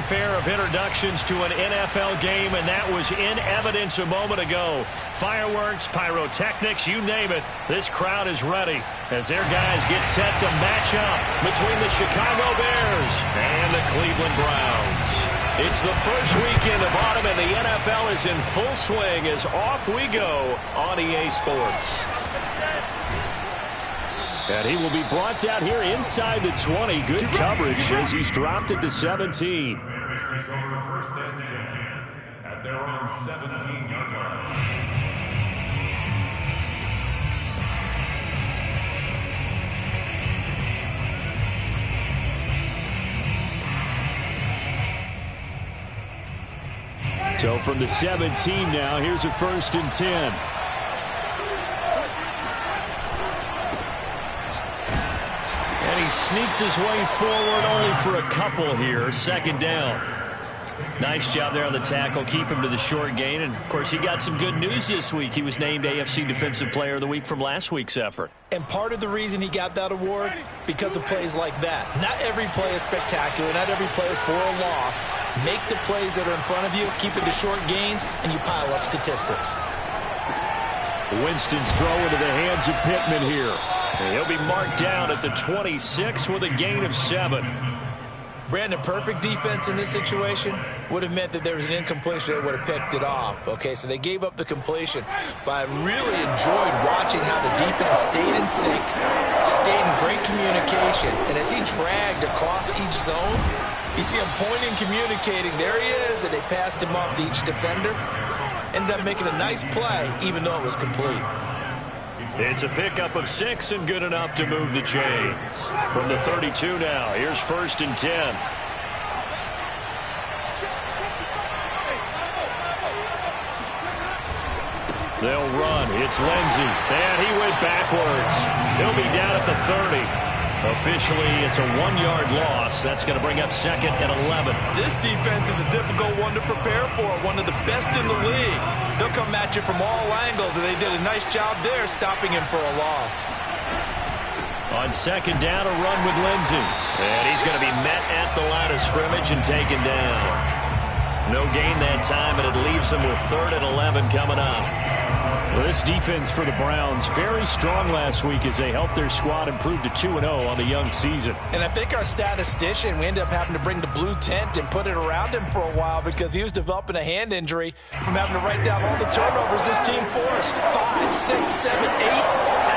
fanfare of introductions to an NFL game, and that was in evidence a moment ago. Fireworks, pyrotechnics, you name it. This crowd is ready as their guys get set to match up between the Chicago Bears and the Cleveland Browns. It's the first weekend of autumn, and the NFL is in full swing as off we go on EA Sports. And he will be brought down here inside the 20. Good coverage as he's dropped at the 17. Bears take over first and 10 at their own 17-yard line. So from the 17 now, here's a first and 10. And he sneaks his way forward only for a couple here. Second down. Nice job there on the tackle. Keep him to the short gain. And, of course, he got some good news this week. He was named AFC Defensive Player of the Week from last week's effort. And part of the reason he got that award, because of plays like that. Not every play is spectacular. Not every play is for a loss. Make the plays that are in front of you, keep it to short gains, and you pile up statistics. Winston's throw into the hands of Pittman here. And he'll be marked down at the 26 with a gain of 7. Brandon, perfect defense in this situation would have meant that there was an incompletion that would have picked it off. Okay, so they gave up the completion. But I really enjoyed watching how the defense stayed in sync, stayed in great communication. And as he dragged across each zone, you see him pointing, communicating. There he is, and they passed him off to each defender. Ended up making a nice play, even though it was complete. It's a pickup of 6 and good enough to move the chains. From the 32 now, here's first and 10. They'll run. It's Lindsey. And he went backwards. He'll be down at the 30. Officially, it's a 1-yard loss. That's going to bring up second and 11. This defense is a difficult one to prepare for, one of the best in the league. They'll come at you from all angles, and they did a nice job there stopping him for a loss. On second down, a run with Lindsey. And he's going to be met at the line of scrimmage and taken down. No gain that time, and it leaves him with third and 11 coming up. Well, this defense for the Browns, very strong last week as they helped their squad improve to 2-0 on the young season. And I think our statistician, we ended up having to bring the blue tent and put it around him for a while because he was developing a hand injury from having to write down all the turnovers this team forced. 5, 6, 7, 8.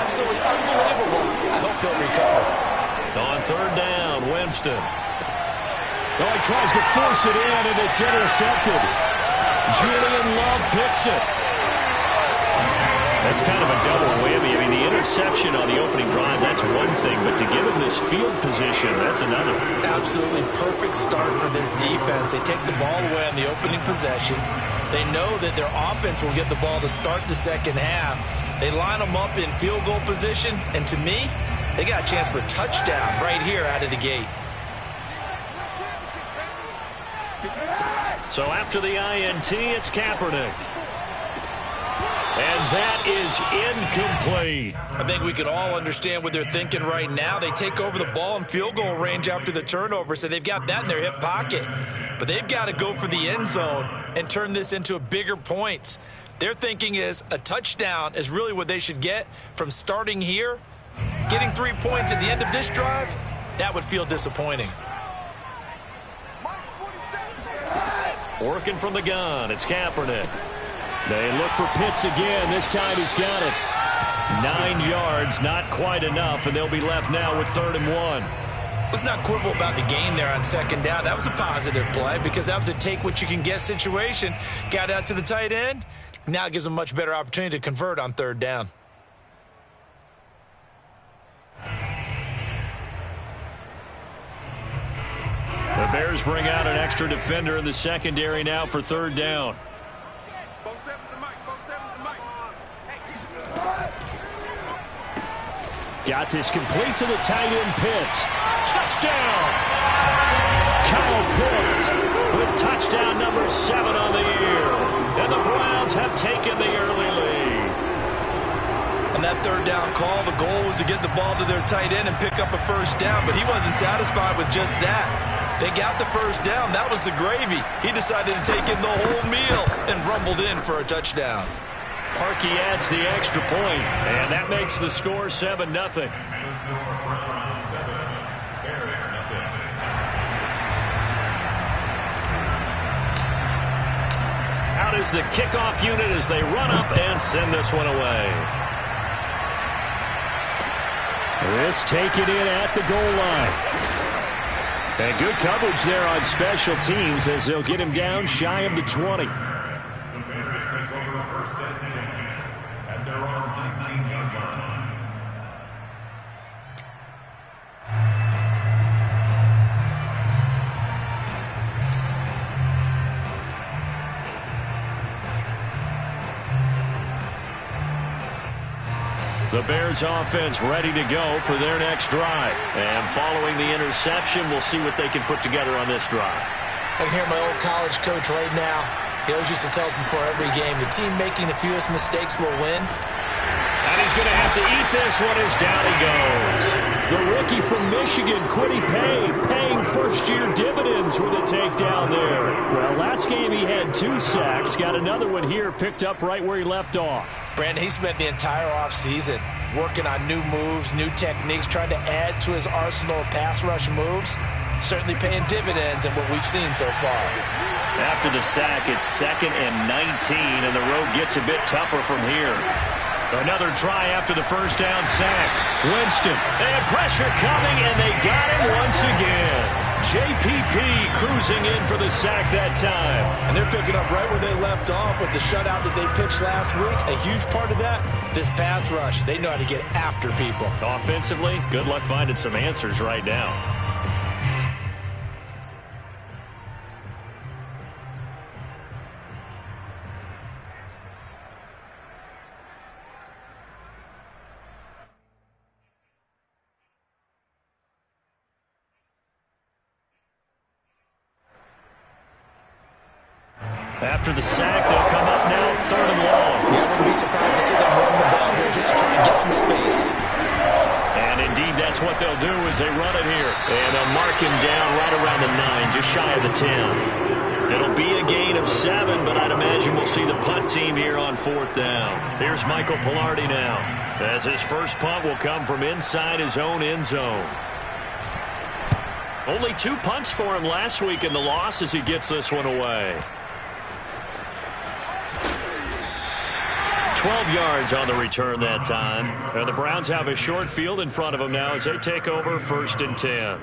Absolutely unbelievable. I hope he'll recover. On third down, Winston. Oh, he tries to force it in, and it's intercepted. Julian Love picks it. That's kind of a double whammy. I mean, the interception on the opening drive, that's one thing, but to give him this field position, that's another. Absolutely perfect start for this defense. They take the ball away on the opening possession. They know that their offense will get the ball to start the second half. They line them up in field goal position, and to me, they got a chance for a touchdown right here out of the gate. So after the INT, it's Kaepernick. And that is incomplete. I think we can all understand what they're thinking right now. They take over the ball in field goal range after the turnover, so they've got that in their hip pocket. But they've got to go for the end zone and turn this into a bigger points. Their thinking is a touchdown is really what they should get from starting here. Getting 3 points at the end of this drive, that would feel disappointing. Working from the gun, it's Kaepernick. They look for Pitts again. This time he's got it. 9 yards, not quite enough, and they'll be left now with 3rd and 1. Let's not quibble about the gain there on second down. That was a positive play because that was a take-what-you-can-get situation. Got out to the tight end. Now it gives them a much better opportunity to convert on 3rd down. The Bears bring out an extra defender in the secondary now for 3rd down. Got this complete to the tight end, Pitts. Touchdown! Kyle Pitts with touchdown number 7 on the year. And the Browns have taken the early lead. On that 3rd down call, the goal was to get the ball to their tight end and pick up a 1st down, but he wasn't satisfied with just that. They got the first down. That was the gravy. He decided to take in the whole meal and rumbled in for a touchdown. Parkey adds the extra point, and that makes the score 7-0. Out is the kickoff unit as they run up and send this one away. This taken in at the goal line. And good coverage there on special teams as they'll get him down shy of the 20. The Bears take over first and 10 at their own 19-yard line. The Bears offense ready to go for their next drive. And following the interception, we'll see what they can put together on this drive. I can hear my old college coach right now. He always used to tell us before every game, the team making the fewest mistakes will win. And he's going to have to eat this one as down he goes. The rookie from Michigan, Quiddy Pay, paying first-year dividends with a takedown there. Well, last game he had 2 sacks. Got another one here, picked up right where he left off. Brandon, he spent the entire offseason working on new moves, new techniques, trying to add to his arsenal of pass rush moves. Certainly paying dividends in what we've seen so far. After the sack, it's 2nd and 19, and the road gets a bit tougher from here. Another try after the first down sack. Winston, and pressure coming, and they got him once again. JPP cruising in for the sack that time. And they're picking up right where they left off with the shutout that they pitched last week. A huge part of that, this pass rush. They know how to get after people. Offensively, good luck finding some answers right now. After the sack, they'll come up now 3rd and long. Yeah, I wouldn't be surprised to see them run the ball here just to try and get some space. And indeed, that's what they'll do as they run it here. And they'll mark him down right around the 9, just shy of the 10. It'll be a gain of 7, but I'd imagine we'll see the punt team here on 4th down. Here's Michael Pilardi now, as his first punt will come from inside his own end zone. Only 2 punts for him last week in the loss as he gets this one away. 12 yards on the return that time. And the Browns have a short field in front of them now as they take over 1st and 10.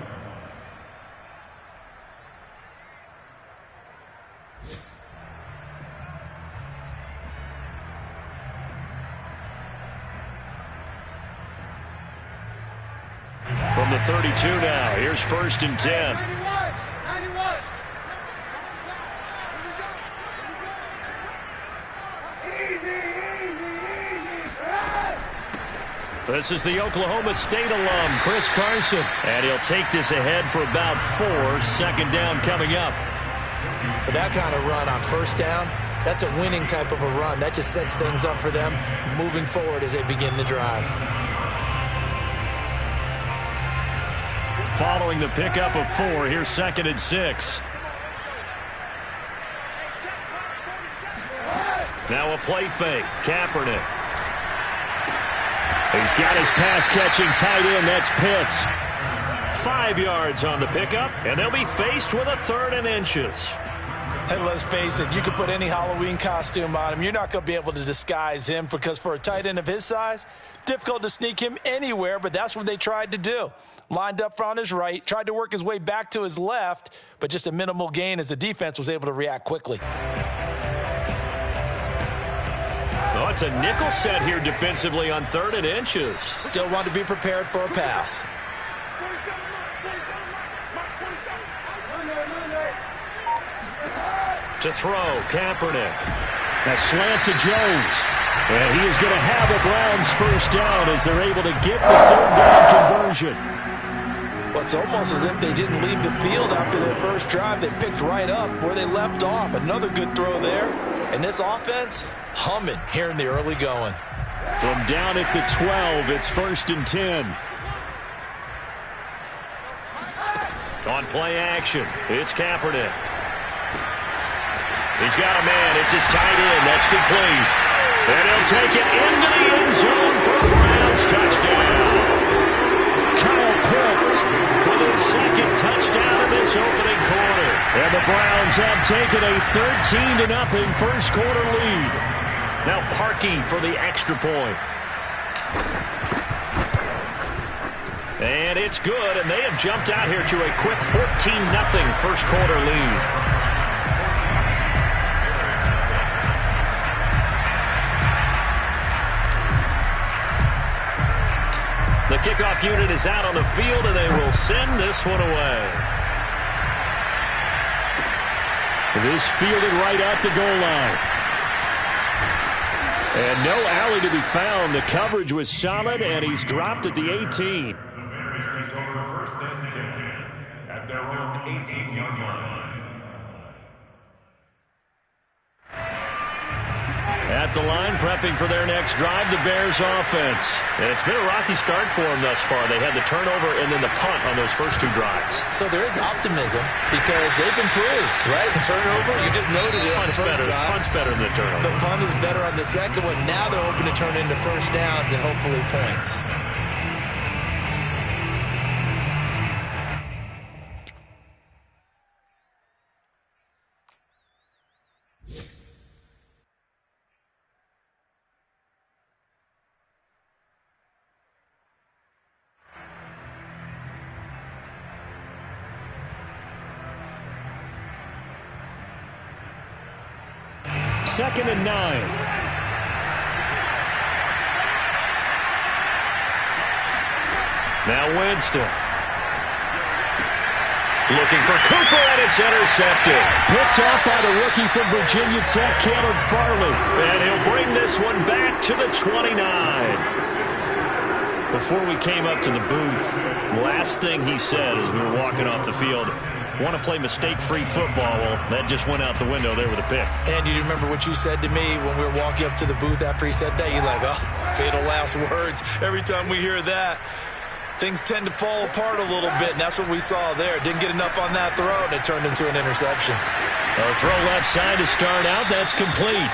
From the 32 now, here's 1st and 10. This is the Oklahoma State alum, Chris Carson. And he'll take this ahead for about 4. 2nd down coming up. For that kind of run on 1st down, that's a winning type of a run. That just sets things up for them moving forward as they begin the drive. Following the pickup of 4, here's 2nd and 6. Now a play fake. Kaepernick. He's got his pass-catching tight end. That's Pitts. 5 yards on the pickup, and they'll be faced with a 3rd and inches. And let's face it, you can put any Halloween costume on him. You're not going to be able to disguise him because for a tight end of his size, difficult to sneak him anywhere, but that's what they tried to do. Lined up on his right, tried to work his way back to his left, but just a minimal gain as the defense was able to react quickly. Oh, it's a nickel set here defensively on 3rd and inches. Still want to be prepared for a pass. To throw, Kaepernick. A slant to Jones. And he is going to have a Browns 1st down as they're able to get the 3rd down conversion. Well, it's almost as if they didn't leave the field after their first drive. They picked right up where they left off. Another good throw there. And this offense, humming here in the early going. From down at the 12, it's 1st and 10. On play action, it's Kaepernick. He's got a man. It's his tight end. That's complete. And he'll take it into the end zone for a Browns touchdown. Kyle Pitts with his second touchdown in this opening quarter. And the Browns have taken a 13-0 first quarter lead. Now Parkey for the extra point. And it's good, and they have jumped out here to a quick 14-0 first quarter lead. The kickoff unit is out on the field, and they will send this one away. This fielded right at the goal line. And no alley to be found. The coverage was solid, and he's dropped at the 18. Take over first and 10 at their own 18-yard line. At the line, prepping for their next drive, the Bears offense. And it's been a rocky start for them thus far. They had the turnover and then the punt on those first two drives. So there is optimism because they've improved, right? The turnover, you just noted it. Punt's better than the turnover. The punt is better on the second one. Now they're hoping to turn into first downs and hopefully points. Second and 9. Now Winston. Looking for Cooper, and it's intercepted. Picked off by the rookie from Virginia Tech, Caleb Farley. And he'll bring this one back to the 29. Before we came up to the booth, last thing he said as we were walking off the field, want to play mistake-free football. Well, that just went out the window there with a pick. And you remember what you said to me when we were walking up to the booth after he said that? You're like, oh, fatal last words. Every time we hear that, things tend to fall apart a little bit, and that's what we saw there. Didn't get enough on that throw, and it turned into an interception. A throw left side to start out. That's complete.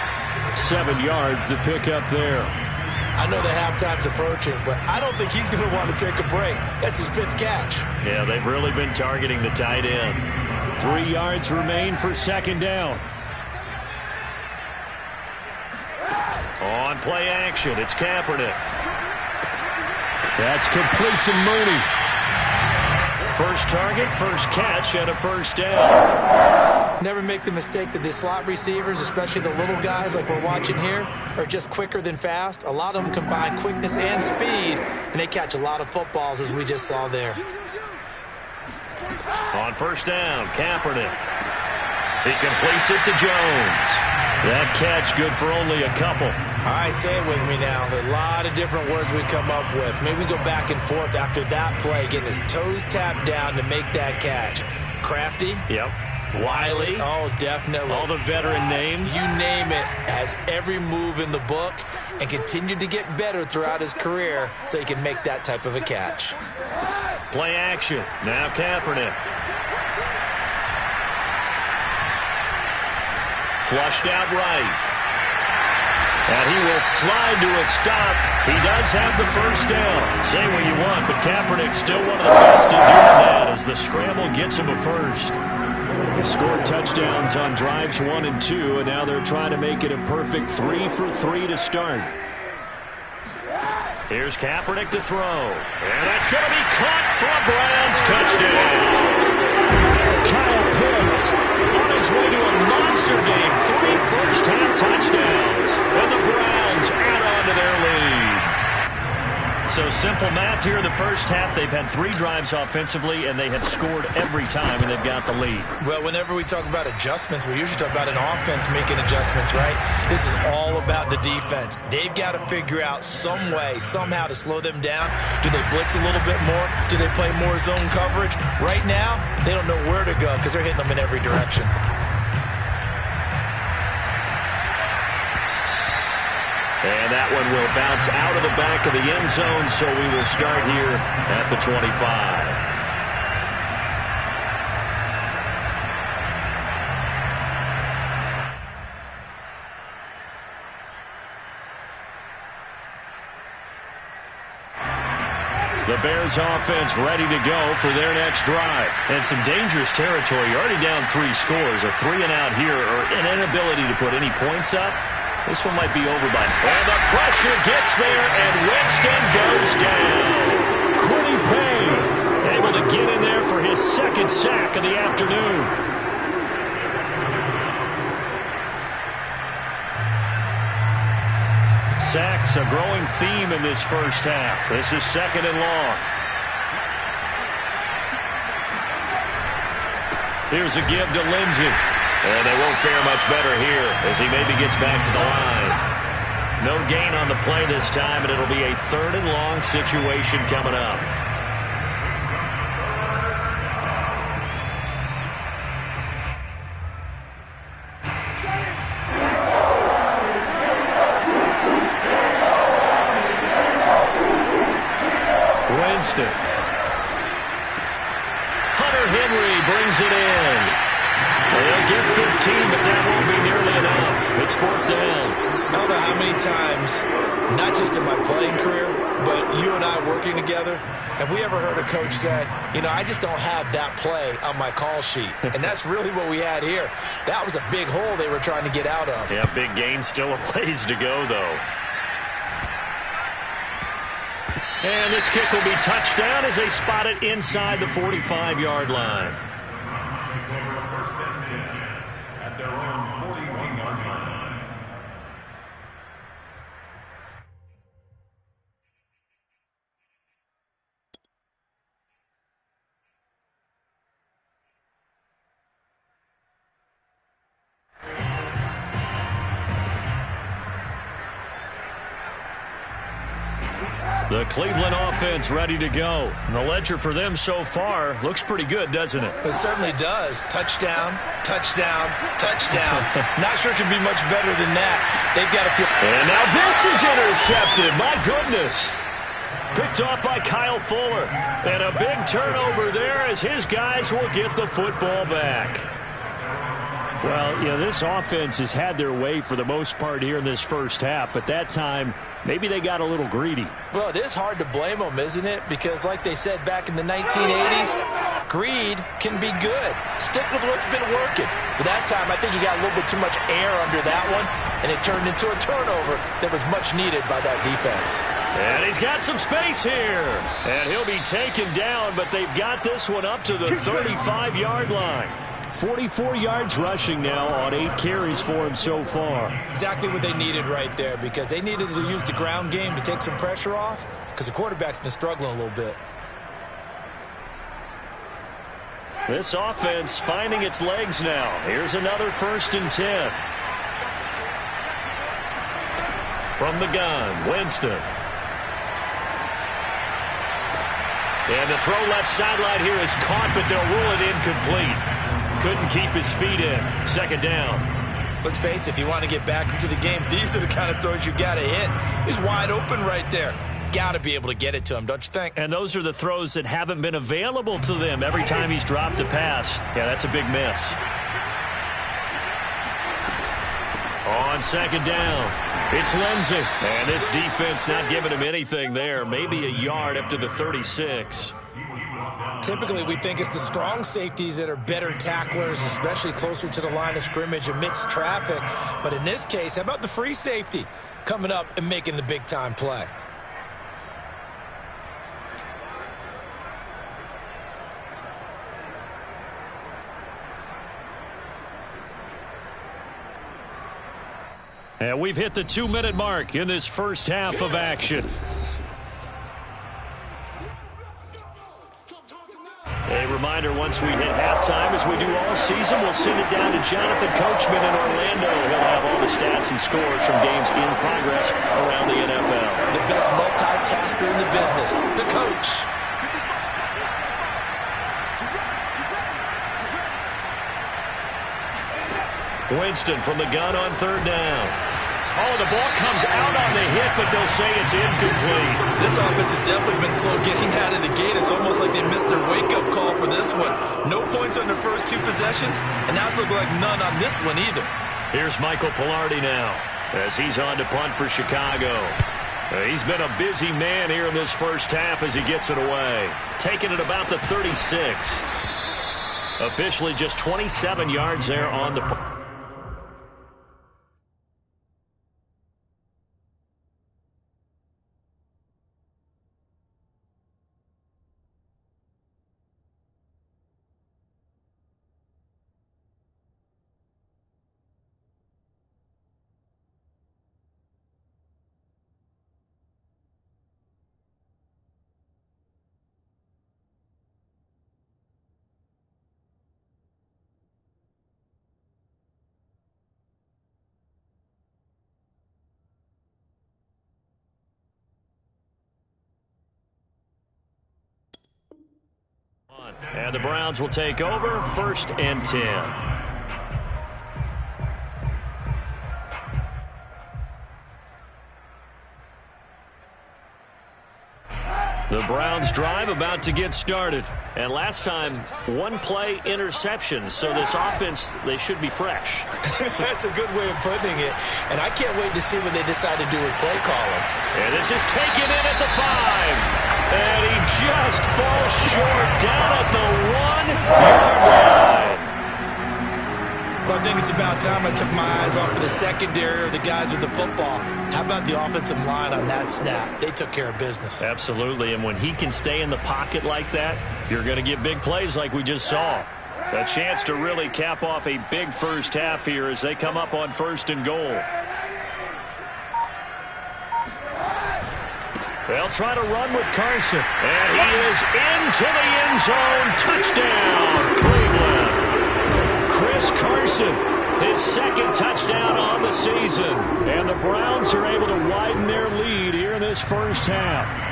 7 yards, the pickup there. I know the halftime's approaching, but I don't think he's going to want to take a break. That's his 5th catch. Yeah, they've really been targeting the tight end. 3 yards remain for second down. On play action, it's Kaepernick. That's complete to Mooney. First target, first catch, and a first down. Never make the mistake that the slot receivers, especially the little guys like we're watching here, are just quicker than fast. A lot of them combine quickness and speed, and they catch a lot of footballs, as we just saw there. On first down, Kaepernick. He completes it to Jones. That catch good for only a couple. All right, say it with me now. There's a lot of different words we come up with. Maybe we go back and forth after that play, getting his toes tapped down to make that catch. Crafty. Yep. Wiley. Oh, definitely. All the veteran names. You name it. Has every move in the book and continued to get better throughout his career so he can make that type of a catch. Play action. Now Kaepernick. Flushed out right. And he will slide to a stop. He does have the first down. Say what you want, but Kaepernick's still one of the best at doing that as the scramble gets him a first. They scored touchdowns on drives 1 and 2, and now they're trying to make it a perfect 3 for 3 to start. Here's Kaepernick to throw. And that's going to be caught for a Browns touchdown. Kyle Pitts on his way to a monster game. 3 first-half touchdowns. And the Browns add on to their lead. So simple math here in the first half. They've had 3 drives offensively, and they have scored every time, and they've got the lead. Well, whenever we talk about adjustments, we usually talk about an offense making adjustments, right? This is all about the defense. They've got to figure out some way, somehow to slow them down. Do they blitz a little bit more? Do they play more zone coverage? Right now, they don't know where to go because they're hitting them in every direction. And that one will bounce out of the back of the end zone, so we will start here at the 25. The Bears offense ready to go for their next drive. And some dangerous territory. You're already down 3 scores. A 3-and-out here or an inability to put any points up. This one might be over by now. And the pressure gets there, and Winston goes down. Quiddy Payne able to get in there for his 2nd sack of the afternoon. Sacks, a growing theme in this first half. This is 2nd and long. Here's a give to Lindsey. And they won't fare much better here as he maybe gets back to the line. No gain on the play this time, and it'll be a 3rd and long situation coming up. Winston. Hunter Henry brings it in. They'll get 15, but that won't be nearly enough. It's 4th down. I don't know how many times, not just in my playing career, but you and I working together, have we ever heard a coach say, you know, I just don't have that play on my call sheet. And that's really what we had here. That was a big hole they were trying to get out of. Yeah, big gain, still a ways to go, though. And this kick will be touchdown as they spot it inside the 45-yard line. First and 10 at their own 41-yard line. The Cleveland offense ready to go. And the ledger for them so far looks pretty good, doesn't it? It certainly does. Touchdown, touchdown, touchdown. Not sure it can be much better than that. They've got to feel. And now this is intercepted. My goodness. Picked off by Kyle Fuller. And a big turnover there as his guys will get the football back. Well, you know, this offense has had their way for the most part here in this first half, but that time, maybe they got a little greedy. Well, it is hard to blame them, isn't it? Because like they said back in the 1980s, greed can be good. Stick with what's been working. But that time, I think he got a little bit too much air under that one, and it turned into a turnover that was much needed by that defense. And he's got some space here. And he'll be taken down, but they've got this one up to the 35-yard line. 44 yards rushing now on 8 carries for him so far. Exactly what they needed right there, because they needed to use the ground game to take some pressure off, because the quarterback's been struggling a little bit. This offense finding its legs now. Here's another 1st and 10. From the gun, Winston. And the throw left sideline here is caught, but they'll rule it incomplete. Couldn't keep his feet in. 2nd down. Let's face it, if you want to get back into the game, these are the kind of throws you got to hit. He's wide open right there. Got to be able to get it to him, don't you think? And those are the throws that haven't been available to them every time he's dropped a pass. Yeah, that's a big miss. On 2nd down, it's Lindsey. And this defense not giving him anything there. Maybe a yard up to the 36. Typically, we think it's the strong safeties that are better tacklers, especially closer to the line of scrimmage amidst traffic. But in this case, how about the free safety coming up and making the big-time play? And we've hit the 2-minute mark in this first half of action. A reminder, once we hit halftime, as we do all season, we'll send it down to Jonathan Coachman in Orlando. He'll have all the stats and scores from games in progress around the NFL. The best multitasker in the business, the coach. Winston from the gun on 3rd down. Oh, the ball comes out on the hit, but they'll say it's incomplete. This offense has definitely been slow getting out of the gate. It's almost like they missed their wake-up call for this one. No points on their first 2 possessions, and now it's looking like none on this one either. Here's Michael Pilardi now as he's on to punt for Chicago. He's been a busy man here in this first half as he gets it away. Taking it about the 36. Officially just 27 yards there on the... And the Browns will take over 1st and 10. The Browns drive about to get started. And last time, one play interception. So this offense, they should be fresh. That's a good way of putting it. And I can't wait to see what they decide to do with play calling. And this is taken in at the 5. And he just falls short down at the 1-yard line. But I think it's about time I took my eyes off of the secondary or the guys with the football. How about the offensive line on that snap? They took care of business. Absolutely, and when he can stay in the pocket like that, you're going to get big plays like we just saw. A chance to really cap off a big first half here as they come up on 1st and goal. They'll try to run with Carson, and he is into the end zone. Touchdown, Cleveland. Chris Carson, his 2nd touchdown on the season. And the Browns are able to widen their lead here in this first half.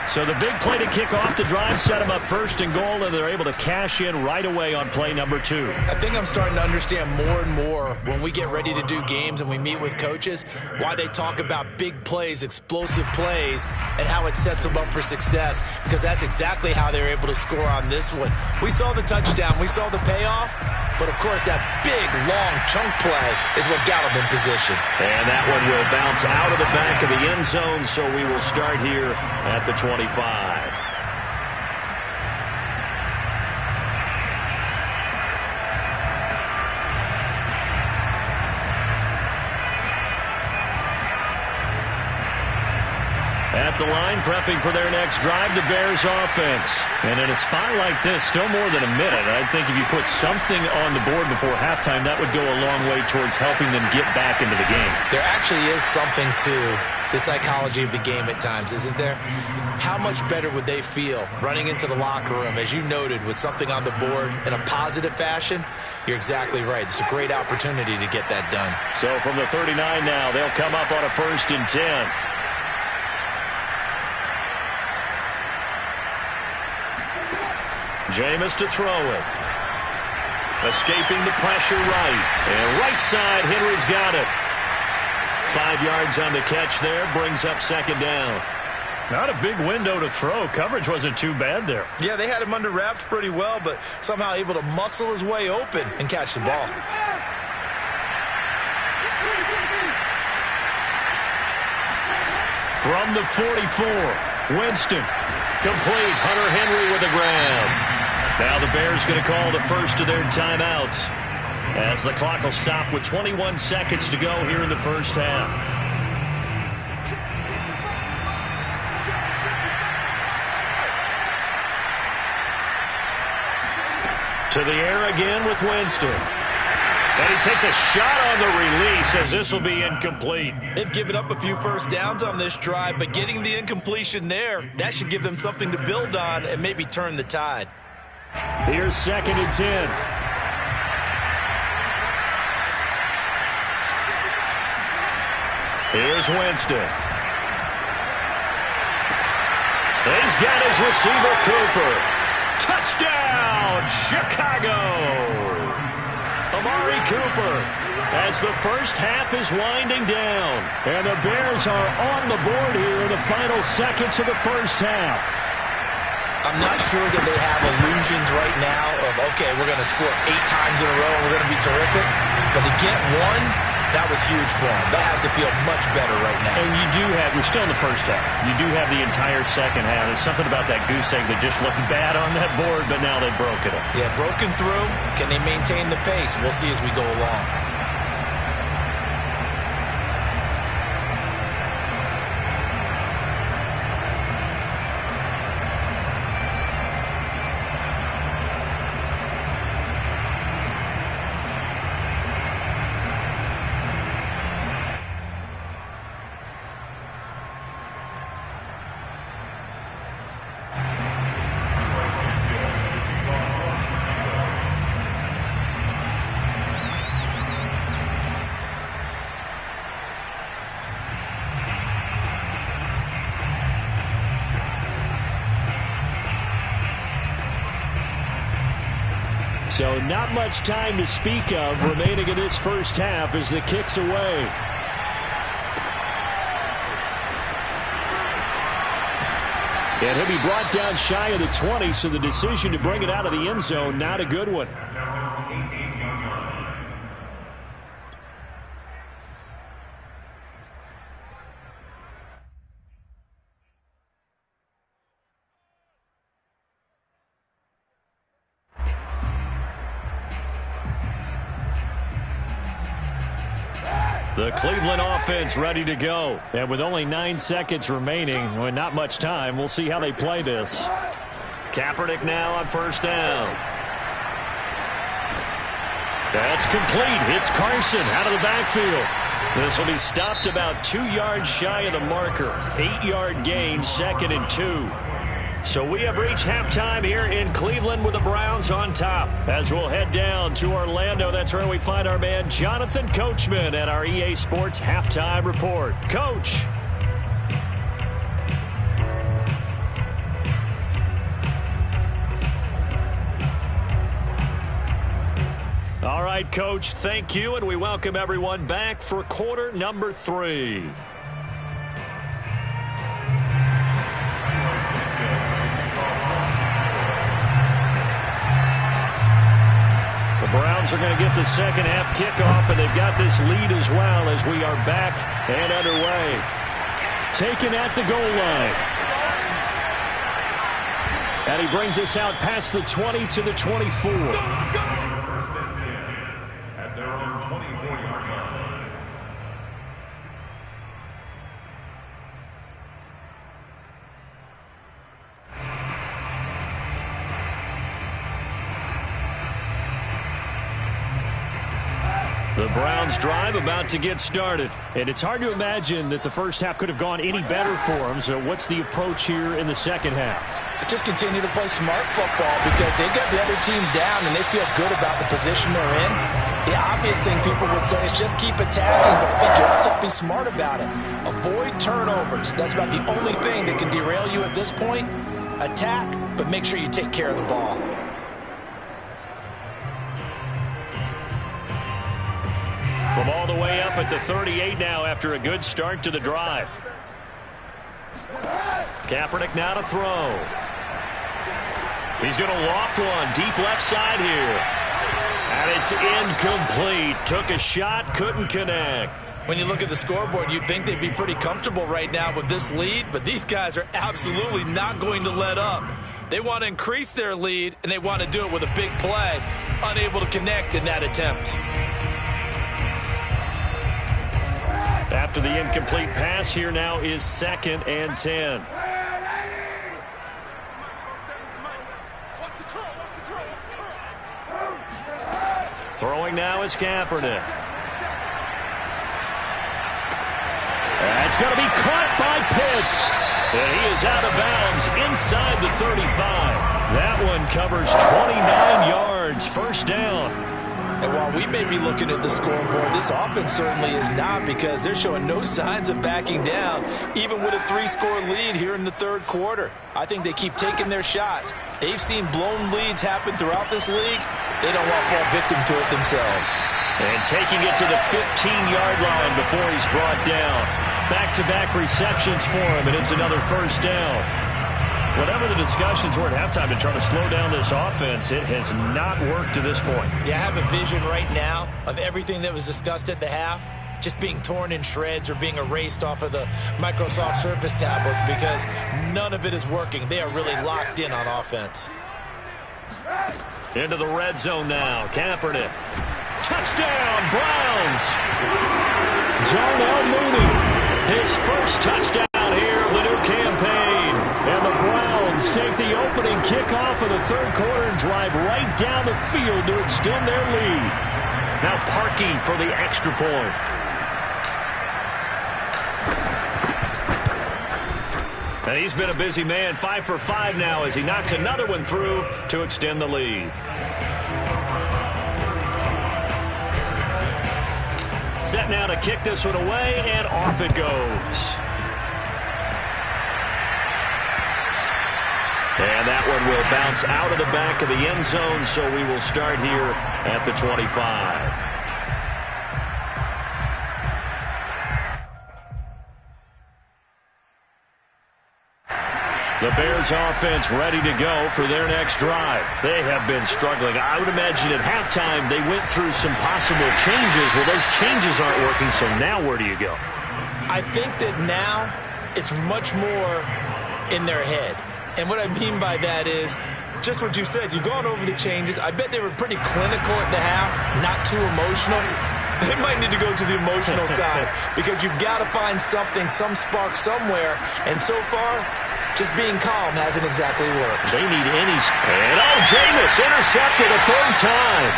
So the big play to kick off the drive set them up 1st and goal, and they're able to cash in right away on play number 2. I think I'm starting to understand more and more when we get ready to do games and we meet with coaches why they talk about big plays, explosive plays, and how it sets them up for success, because that's exactly how they're able to score on this one. We saw the touchdown. We saw the payoff. But, of course, that big, long chunk play is what got them in position. And that one will bounce out of the back of the end zone, so we will start here at the 25. At the line, prepping for their next drive, the Bears offense. And in a spot like this, still more than a minute. I think if you put something on the board before halftime, that would go a long way towards helping them get back into the game. There actually is something to the psychology of the game at times, isn't there? How much better would they feel running into the locker room, as you noted, with something on the board in a positive fashion? You're exactly right. It's a great opportunity to get that done. So from the 39 now, they'll come up on a 1st and 10. Jameis to throw it. Escaping the pressure right. And right side, Henry's got it. 5 yards on the catch there. Brings up 2nd down. Not a big window to throw. Coverage wasn't too bad there. Yeah, they had him under wraps pretty well, but somehow able to muscle his way open and catch the ball. From the 44, Winston. Complete. Hunter Henry with a grab. Now the Bears going to call the first of their timeouts as the clock will stop with 21 seconds to go here in the first half. To the air again with Winston. And he takes a shot on the release as this will be incomplete. They've given up a few first downs on this drive, but getting the incompletion there, that should give them something to build on and maybe turn the tide. Here's 2nd and 10. Here's Winston. He's got his receiver, Cooper. Touchdown, Chicago! Amari Cooper as the first half is winding down. And the Bears are on the board here in the final seconds of the first half. I'm not sure that they have illusions right now of, okay, we're going to score 8 times in a row and we're going to be terrific. But to get one That was huge for him. That has to feel much better right now. And we're still in the first half. You do have the entire second half. There's something about that goose egg that just looked bad on that board, but now they've broken it. Yeah, broken through. Can they maintain the pace? We'll see as we go along. So not much time to speak of remaining in this first half as the kick's away. And he'll be brought down shy of the 20, so the decision to bring it out of the end zone, not a good one. The Cleveland offense ready to go. And with only 9 seconds remaining, and not much time, we'll see how they play this. Kaepernick now on first down. That's complete. It's Carson out of the backfield. This will be stopped about 2 yards shy of the marker. 8-yard gain, 2nd and 2. So we have reached halftime here in Cleveland with the Browns on top. As we'll head down to Orlando, that's where we find our man Jonathan Coachman at our EA Sports Halftime Report. Coach. All right, Coach, thank you, and we welcome everyone back for quarter number 3. The Browns are going to get the second half kickoff, and they've got this lead as well as we are back and underway. Taken at the goal line. And he brings us out past the 20 to the 24. First and 10 at their own 24-yard line. The Browns drive about to get started. And it's hard to imagine that the first half could have gone any better for them. So what's the approach here in the second half? Just continue to play smart football because they got the other team down and they feel good about the position they're in. The obvious thing people would say is just keep attacking, but I think you also have to be smart about it. Avoid turnovers. That's about the only thing that can derail you at this point. Attack, but make sure you take care of the ball. From all the way up at the 38 now after a good start to the drive. Kaepernick now to throw. He's going to loft one deep left side here. And it's incomplete. Took a shot, couldn't connect. When you look at the scoreboard, you'd think they'd be pretty comfortable right now with this lead, but these guys are absolutely not going to let up. They want to increase their lead, and they want to do it with a big play. Unable to connect in that attempt. After the incomplete pass, here now is 2nd and 10. Throwing now is Kaepernick. That's going to be caught by Pitts. And he is out of bounds inside the 35. That one covers 29 yards. First down. And while we may be looking at the scoreboard, this offense certainly is not, because they're showing no signs of backing down, even with a 3-score lead here in the third quarter. I think they keep taking their shots. They've seen blown leads happen throughout this league. They don't want to fall victim to it themselves. And taking it to the 15-yard line before he's brought down. Back-to-back receptions for him, and it's another first down. Whatever the discussions were at halftime to try to slow down this offense, it has not worked to this point. Yeah, I have a vision right now of everything that was discussed at the half. just being torn in shreds or being erased off of the Microsoft Surface tablets because none of it is working. They are really locked in on offense. Into the red zone now. Kaepernick. Touchdown, Browns. Darnell Mooney, his first touchdown here of the new campaign. And the Browns take the opening kickoff of the third quarter and drive right down the field to extend their lead. Now Parkey for the extra point. And he's been a busy man, 5 for 5 now as he knocks another one through to extend the lead. Set now to kick this one away, and off it goes. And that one will bounce out of the back of the end zone, so we will start here at the 25. The Bears offense ready to go for their next drive. They have been struggling. I would imagine at halftime they went through some possible changes. Well, those changes aren't working, so now where do you go? I think that now it's much more in their head. And what I mean by that is just what you said. You've gone over the changes. I bet they were pretty clinical at the half, not too emotional. They might need to go to the emotional side because you've got to find something, some spark somewhere. And so far, just being calm hasn't exactly worked. They need any. And Jameis intercepted a third time.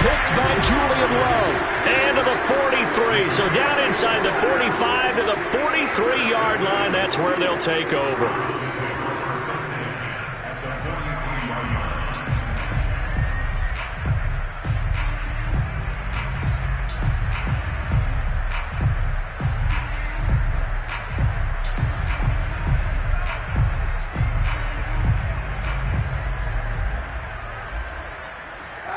Picked by Julian Love. And to the 43. So down inside the 45 to the 43-yard line. That's where they'll take over.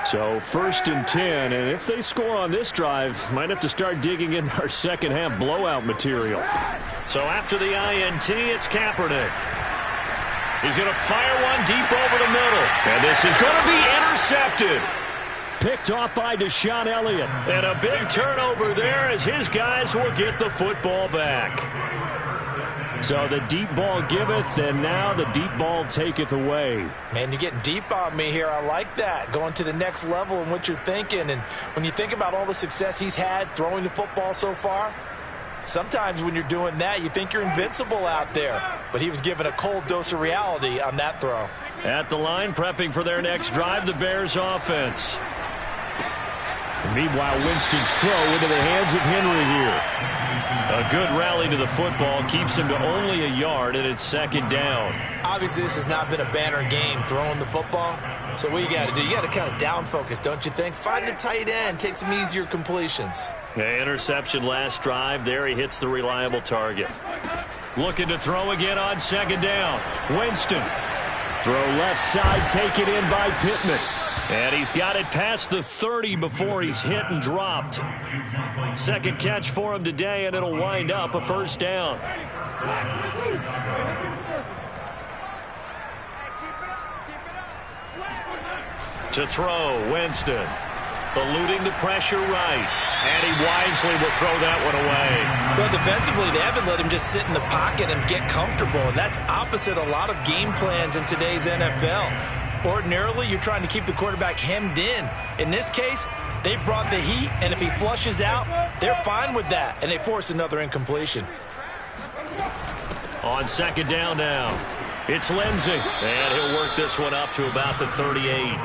So 1st and 10, and if they score on this drive, might have to start digging in our second half blowout material. So after the INT, it's Kaepernick. He's going to fire one deep over the middle. And this is going to be intercepted. Picked off by Deshaun Elliott. And a big turnover there as his guys will get the football back. So the deep ball giveth, and now the deep ball taketh away. Man, you're getting deep on me here. I like that. Going to the next level in what you're thinking. And when you think about all the success he's had throwing the football so far, sometimes when you're doing that, you think you're invincible out there. But he was given a cold dose of reality on that throw. At the line, prepping for their next drive, the Bears offense. And meanwhile, Winston's throw into the hands of Henry here. A good rally to the football keeps him to only a yard, and it's 2nd down. Obviously, this has not been a banner game throwing the football. So what you got to do, you got to kind of down focus, don't you think? Find the tight end, take some easier completions. Yeah, interception last drive. There he hits the reliable target. Looking to throw again on 2nd down. Winston. Throw left side, taken in by Pittman. And he's got it past the 30 before he's hit and dropped. Second catch for him today, and it'll wind up a 1st down. To throw, Winston. Eluding the pressure right. And he wisely will throw that one away. Well, defensively, they haven't let him just sit in the pocket and get comfortable. And that's opposite a lot of game plans in today's NFL. Ordinarily, you're trying to keep the quarterback hemmed in. In this case, they brought the heat, and if he flushes out, they're fine with that, and they force another incompletion. On 2nd down now, it's Lindsey, and he'll work this one up to about the 38.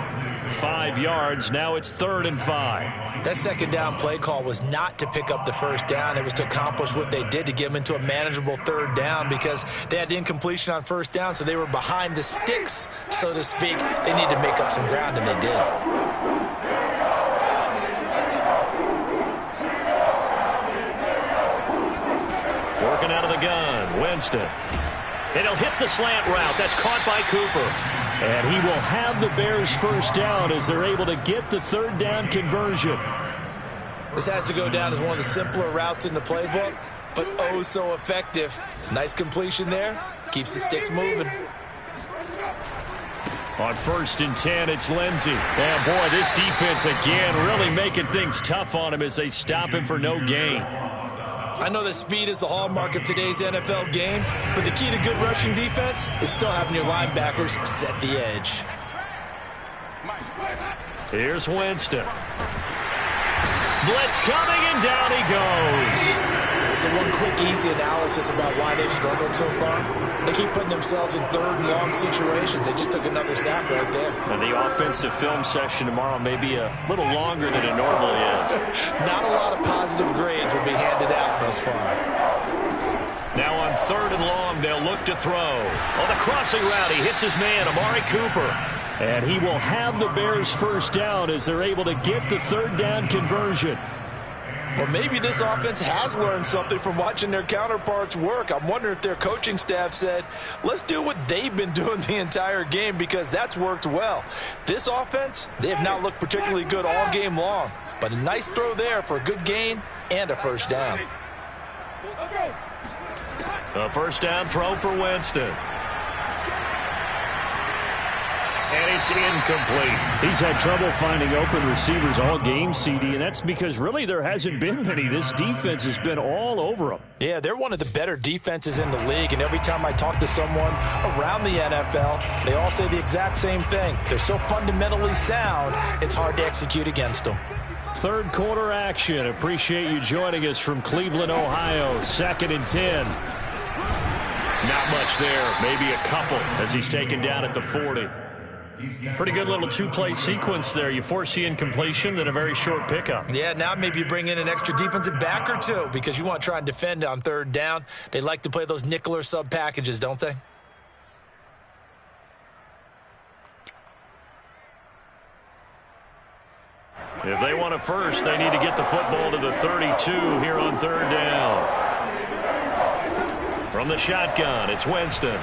5 yards, now it's 3rd and 5. That 2nd down play call was not to pick up the 1st down. It was to accomplish what they did to get them into a manageable 3rd down because they had the incompletion on 1st down, so they were behind the sticks, so to speak. They needed to make up some ground, and they did. Working out of the gun, Winston. And he'll hit the slant route. That's caught by Cooper. And he will have the Bears 1st down as they're able to get the 3rd down conversion. This has to go down as one of the simpler routes in the playbook, but oh so effective. Nice completion there. Keeps the sticks moving. On 1st and 10, it's Lindsey. And boy, this defense again really making things tough on him as they stop him for no gain. I know that speed is the hallmark of today's NFL game, but the key to good rushing defense is still having your linebackers set the edge. Here's Winston. Blitz coming, and down he goes. So one quick, easy analysis about why they've struggled so far. They keep putting themselves in 3rd and long situations. They just took another sack right there. And the offensive film session tomorrow may be a little longer than it normally is. Not a lot of positive grades will be handed out thus far. Now on 3rd and long, they'll look to throw. On the crossing route, he hits his man, Amari Cooper. And he will have the Bears first down as they're able to get the 3rd down conversion. Well, maybe this offense has learned something from watching their counterparts work. I'm wondering if their coaching staff said, let's do what they've been doing the entire game, because that's worked well. This offense, they have not looked particularly good all game long. But a nice throw there for a good gain and a first down. A first down throw for Winston. And it's incomplete. He's had trouble finding open receivers all game, CD, and that's because really there hasn't been many. This defense has been all over them. Yeah, they're one of the better defenses in the league, and every time I talk to someone around the NFL, they all say the exact same thing. They're so fundamentally sound, it's hard to execute against them. 3rd quarter action. Appreciate you joining us from Cleveland, Ohio. 2nd and 10. Not much there, maybe a couple as he's taken down at the 40. Pretty good little 2-play sequence there. You force the incompletion, then a very short pickup. Yeah, now maybe you bring in an extra defensive back or two because you want to try and defend on 3rd down. They like to play those nickel or sub packages, don't they? If they want a first, they need to get the football to the 32 here on 3rd down. From the shotgun, it's Winston.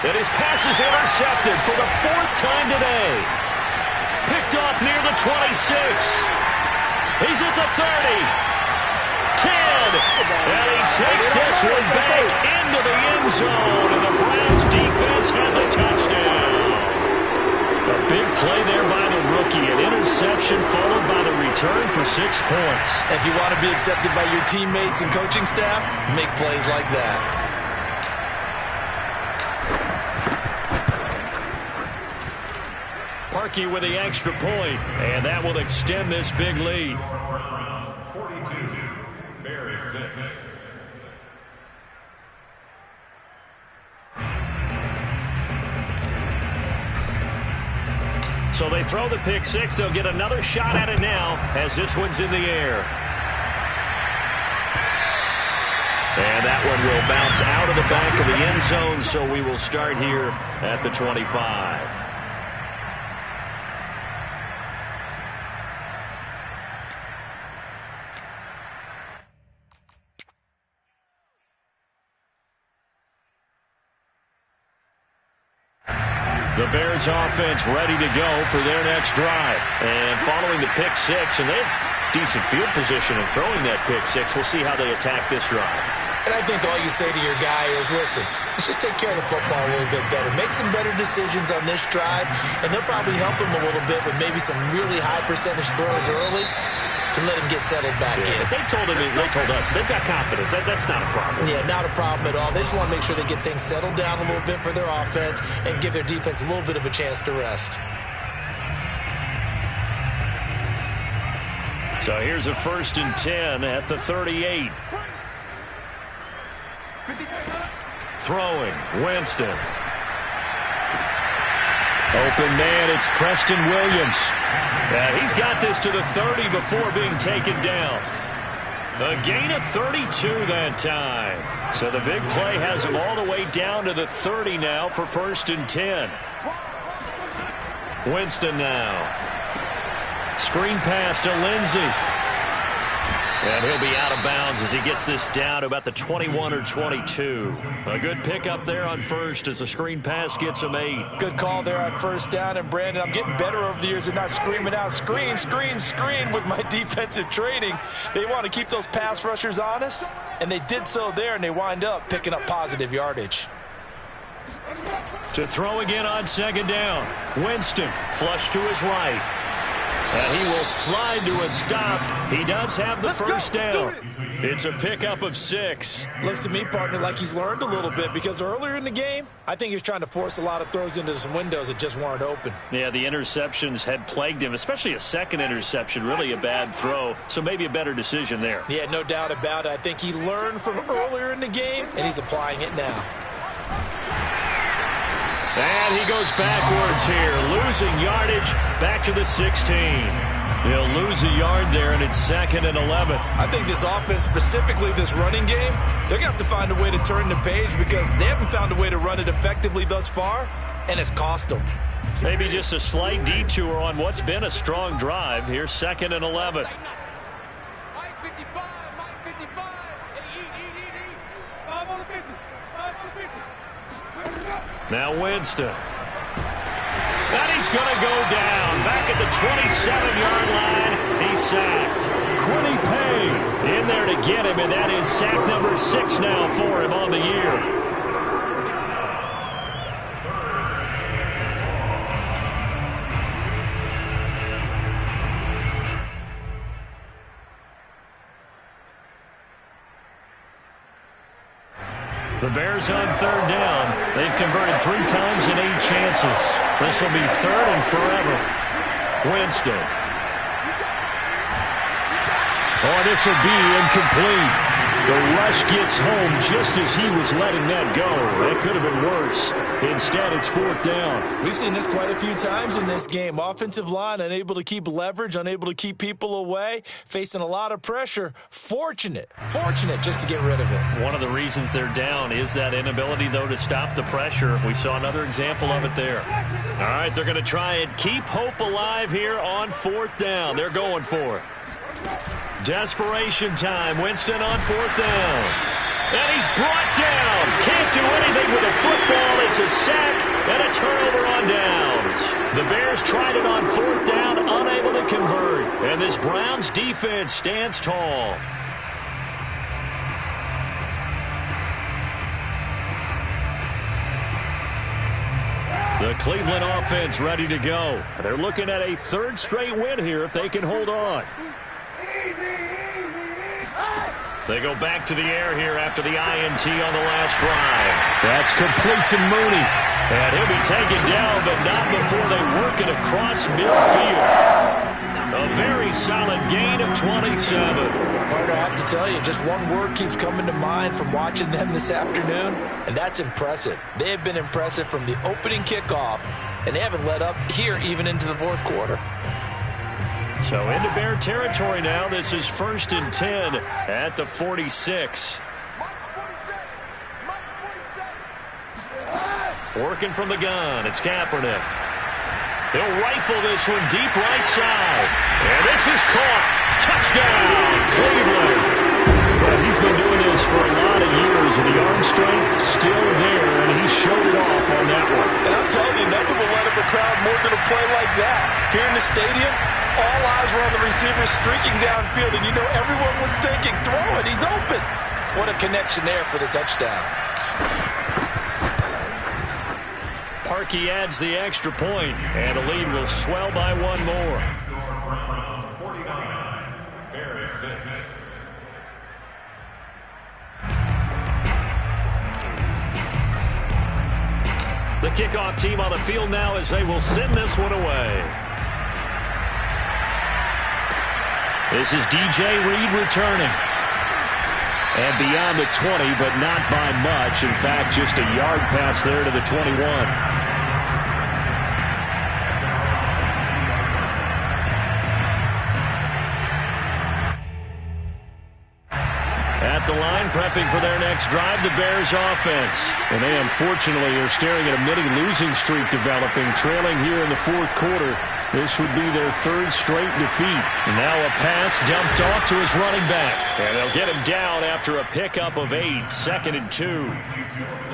And his pass is intercepted for the 4th time today. Picked off near the 26. He's at the 30. 10. And he takes this one back into the end zone. And the Browns defense has a touchdown. A big play there by the rookie. An interception followed by the return for 6 points. If you want to be accepted by your teammates and coaching staff, make plays like that. Parkey with the extra point, and that will extend this big lead. 42, Bears 6. So they throw the pick 6. They'll get another shot at it now as this one's in the air. And that one will bounce out of the back of the end zone, so we will start here at the 25. The Bears offense ready to go for their next drive. And following the pick 6, and they have decent field position in throwing that pick 6. We'll see how they attack this drive. And I think all you say to your guy is, listen, let's just take care of the football a little bit better. Make some better decisions on this drive, and they'll probably help him a little bit with maybe some really high percentage throws early to let him get settled back in. But they told us, they've got confidence. That's not a problem. Yeah, not a problem at all. They just want to make sure they get things settled down a little bit for their offense and give their defense a little bit of a chance to rest. So here's a 1st and 10 at the 38. Throwing, Winston. Open man, it's Preston Williams. He's got this to the 30 before being taken down. A gain of 32 that time. So the big play has him all the way down to the 30 now for 1st and 10. Winston now. Screen pass to Lindsey. And he'll be out of bounds as he gets this down to about the 21 or 22. A good pickup there on 1st as the screen pass gets him 8. Good call there on 1st down. And, Brandon, I'm getting better over the years at not screaming out, screen, screen, screen with my defensive training. They want to keep those pass rushers honest, and they did so there, and they wind up picking up positive yardage. To throw again on second down. Winston flush to his right. And he will slide to a stop. He does have the first down. It's a pickup of 6. Looks to me, partner, like he's learned a little bit, because earlier in the game, I think he was trying to force a lot of throws into some windows that just weren't open. Yeah, the interceptions had plagued him, especially a second interception, really a bad throw. So maybe a better decision there. Yeah, no doubt about it. I think he learned from earlier in the game, and he's applying it now. And he goes backwards here, losing yardage back to the 16. He'll lose a yard there, and it's 2nd and 11. I think this offense, specifically this running game, they're going to have to find a way to turn the page, because they haven't found a way to run it effectively thus far, and it's cost them. Maybe just a slight detour on what's been a strong drive. Here's 2nd and 11. Now Winston. And he's going to go down. Back at the 27-yard line. He's sacked. Quinny Pay in there to get him, and that is sack number 6 now for him on the year. The Bears on 3rd down. They've converted 3 times in 8 chances. This will be 3rd and forever. Winston. Oh, this will be incomplete. The rush gets home just as he was letting that go. That could have been worse. Instead, it's 4th down. We've seen this quite a few times in this game. Offensive line unable to keep leverage, unable to keep people away, facing a lot of pressure. Fortunate just to get rid of it. One of the reasons they're down is that inability, though, to stop the pressure. We saw another example of it there. All right, they're going to try and keep hope alive here on 4th down. They're going for it. Desperation time. Winston on 4th down. And he's brought down. Can't do anything with a football. It's a sack and a turnover on downs. The Bears tried it on 4th down, unable to convert. And this Browns defense stands tall. The Cleveland offense ready to go. They're looking at a 3rd straight win here if they can hold on. They go back to the air here after the INT on the last drive. That's complete to Mooney. And he'll be taken down, but not before they work it across midfield. A very solid gain of 27. Partner, I have to tell you, just one word keeps coming to mind from watching them this afternoon, and that's impressive. They have been impressive from the opening kickoff, and they haven't let up here even into the 4th quarter. So into Bear territory now. This is 1st and 10 at the 46. Working from the gun. It's Kaepernick. He'll rifle this one deep right side. And this is caught. Touchdown, Cleveland. Well, he's been doing this for a lot of years, and the arm strength still there, and he showed it off on that one. And I'm telling you, nothing will let up a crowd more than a play like that. Here in the stadium, all eyes were on the receiver streaking downfield, and you know everyone was thinking, throw it, he's open. What a connection there for the touchdown. Parkey adds the extra point, and the lead will swell by 1 more. 49, Bears 6. The kickoff team on the field now as they will send this one away. This is DJ Reed returning. And beyond the 20, but not by much. In fact, just a yard pass there to the 21. At the line, prepping for their next drive, the Bears offense. And they unfortunately are staring at a mini losing streak developing, trailing here in the 4th quarter. This would be their 3rd straight defeat. Now a pass dumped off to his running back. And they'll get him down after a pickup of 8, 2nd and 2.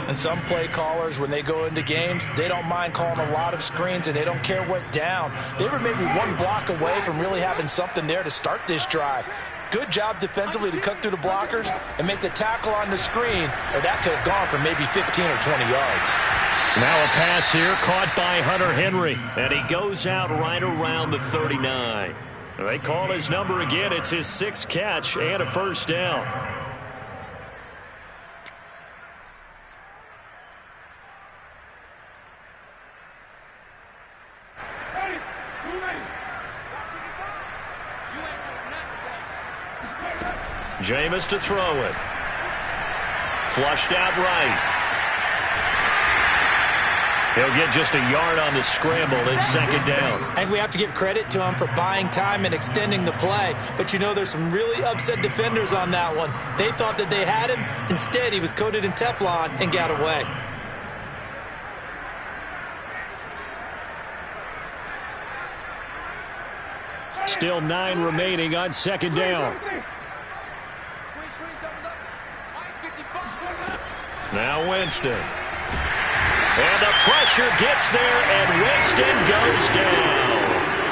And some play callers, when they go into games, they don't mind calling a lot of screens, and they don't care what down. They were maybe 1 block away from really having something there to start this drive. Good job defensively to cut through the blockers and make the tackle on the screen, or that could have gone for maybe 15 or 20 yards. Now a pass here caught by Hunter Henry, and he goes out right around the 39. They call his number again. It's his 6th catch and a first down. Jameis to throw it. Flushed out right. He'll get just a yard on the scramble. It's second down. I think we have to give credit to him for buying time and extending the play. But, you know, there's some really upset defenders on that one. They thought that they had him. Instead, he was coated in Teflon and got away. Still 9 remaining on second down. Now Winston. And the pressure gets there, and Winston goes down.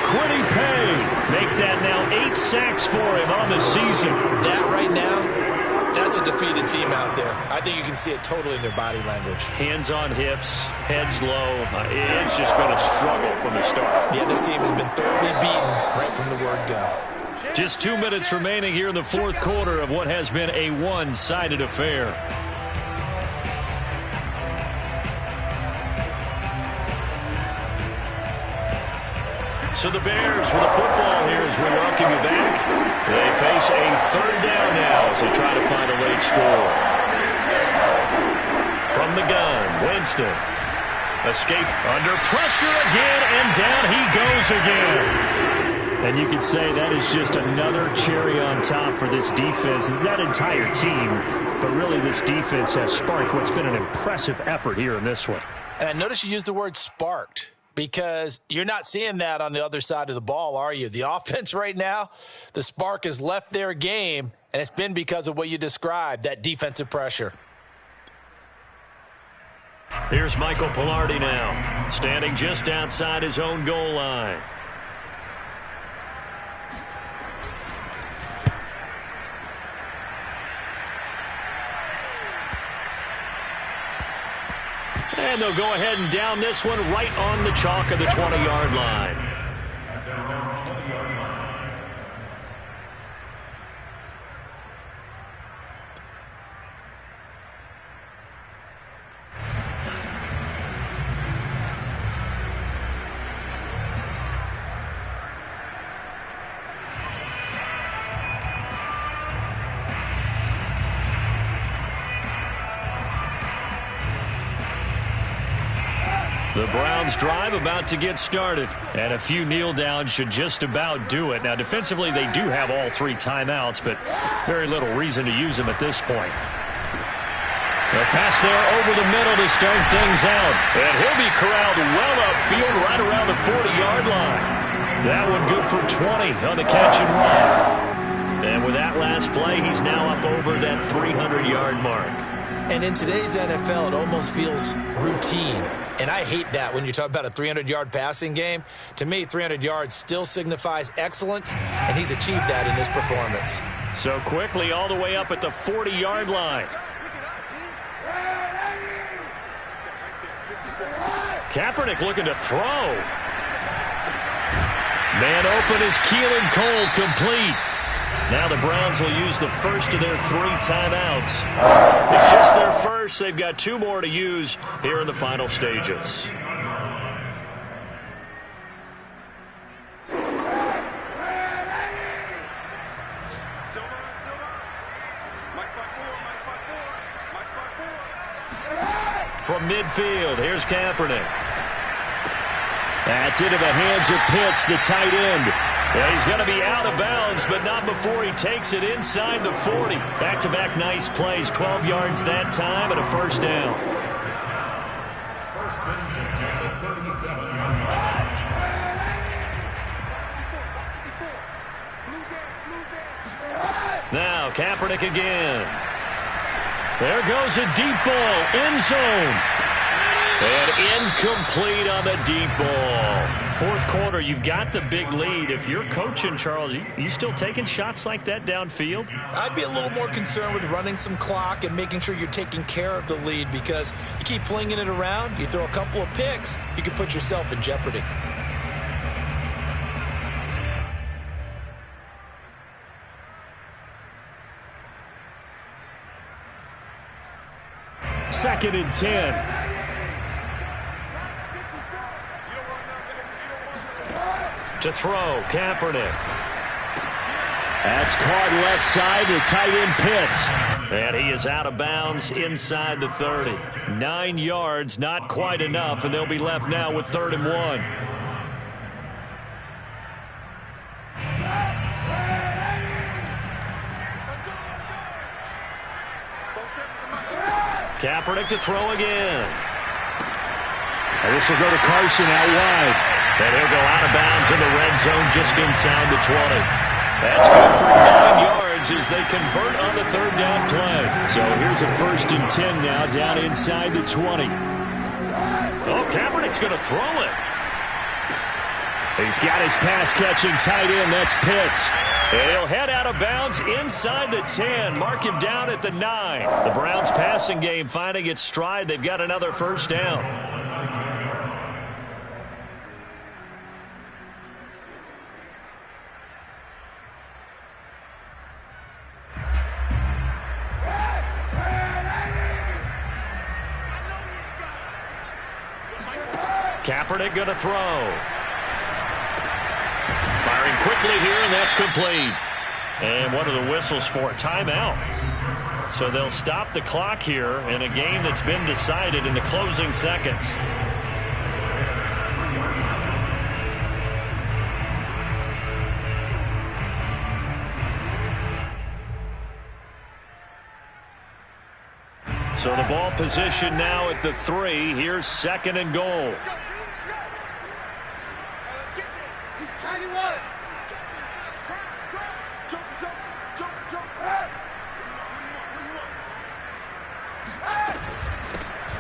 Quiddy Pay make that now 8 sacks for him on the season. That right now, that's a defeated team out there. I think you can see it totally in their body language. Hands on hips, heads low. It's just been a struggle from the start. Yeah, this team has been thoroughly beaten right from the word go. Just 2 minutes remaining here in the fourth quarter of what has been a one-sided affair. So the Bears with the football here as we welcome you back. They face a third down now as they try to find a late score. From the gun, Winston. Escape under pressure again, and down he goes again. And you could say that is just another cherry on top for this defense, that entire team. But really this defense has sparked what's been an impressive effort here in this one. And I notice you used the word sparked. Because you're not seeing that on the other side of the ball, are you? The offense right now, the spark has left their game, and it's been because of what you described, that defensive pressure. Here's Michael Pilardi now, standing just outside his own goal line. And they'll go ahead and down this one right on the chalk of the 20-yard line. The Browns drive about to get started, and a few kneel downs should just about do it. Now, defensively, they do have all 3 timeouts, but very little reason to use them at this point. The pass there over the middle to start things out, and he'll be corralled well upfield right around the 40-yard line. That one good for 20 on the catch and run. And with that last play, he's now up over that 300-yard mark. And in today's NFL, it almost feels routine. And I hate that when you talk about a 300-yard passing game. To me, 300 yards still signifies excellence, and he's achieved that in this performance. So quickly all the way up at the 40-yard line. Kaepernick looking to throw. Man open is Keelan Cole, complete. Now the Browns will use the first of their 3 timeouts. It's just their first. They've got 2 more to use here in the final stages. From midfield, here's Kaepernick. That's into the hands of Pitts, the tight end. Yeah, he's going to be out of bounds, but not before he takes it inside the 40. Back-to-back nice plays, 12 yards that time, and a first down. First and 10 at the 37-yard line. Now, Kaepernick again. There goes a deep ball, end zone. And incomplete on the deep ball. fourth quarter, you've got the big lead. If you're coaching, Charles, you still taking shots like that downfield? I'd be a little more concerned with running some clock and making sure you're taking care of the lead, because you keep flinging it around, you throw a couple of picks, you can put yourself in jeopardy. Second and 10. To throw, Kaepernick. That's caught left side to tight end Pitts. And he is out of bounds inside the 30. 9 yards, not quite enough, and they'll be left now with 3rd and 1. Kaepernick to throw again. And this will go to Carson out wide. And he'll go out of bounds in the red zone just inside the 20. That's good for 9 yards as they convert on the 3rd down play. So here's a 1st and 10 now down inside the 20. Oh, Kaepernick's going to throw it. He's got his pass-catching tight end. That's Pitts. And he'll head out of bounds inside the 10. Mark him down at the 9. The Browns passing game finding its stride. They've got another 1st down. Kaepernick going to throw. Firing quickly here, and that's complete. And what are the whistles for? Timeout. So they'll stop the clock here in a game that's been decided in the closing seconds. So the ball position now at the 3. Here's 2nd and goal.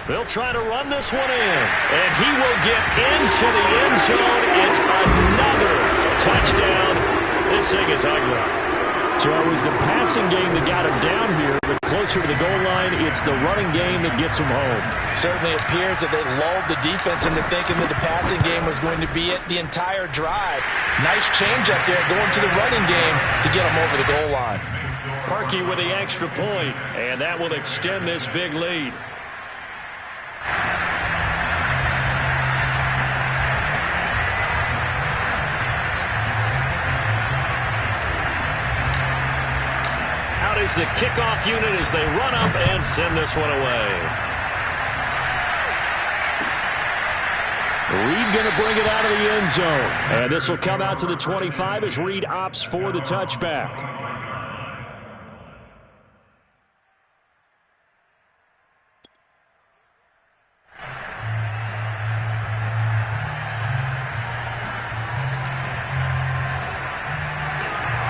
They'll try to run this one in, and he will get into the end zone. It's another touchdown. This thing is ugly. So it was the passing game that got him down here, but closer to the goal line, it's the running game that gets him home. Certainly appears that they lulled the defense into thinking that the passing game was going to be it the entire drive. Nice change up there going to the running game to get him over the goal line. Parkey with the extra point, and that will extend this big lead. Is the kickoff unit as they run up and send this one away. Reed going to bring it out of the end zone. And this will come out to the 25 as Reed opts for the touchback.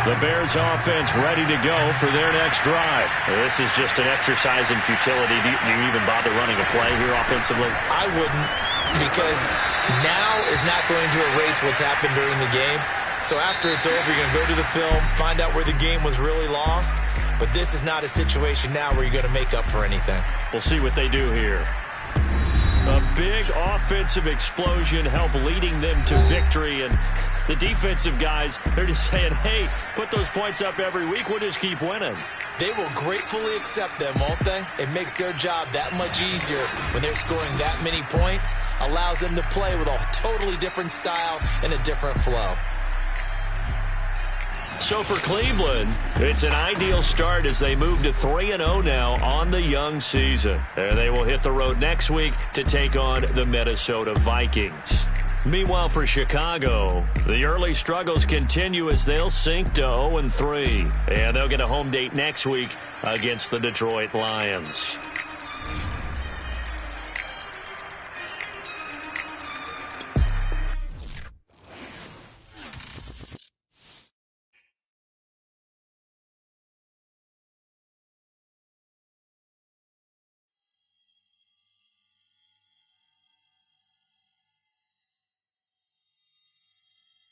The Bears offense ready to go for their next drive. This is just an exercise in futility. Do you even bother running a play here offensively? I wouldn't, because now is not going to erase what's happened during the game. So after it's over, you're going to go to the film, find out where the game was really lost. But this is not a situation now where you're going to make up for anything. We'll see what they do here. A big offensive explosion help leading them to victory, and the defensive guys, they're just saying, hey, put those points up every week, we'll just keep winning. They will gratefully accept them, won't they? It makes their job that much easier when they're scoring that many points, allows them to play with a totally different style and a different flow. So for Cleveland, it's an ideal start as they move to 3-0 now on the young season. And they will hit the road next week to take on the Minnesota Vikings. Meanwhile, for Chicago, the early struggles continue as they'll sink to 0-3. And they'll get a home date next week against the Detroit Lions.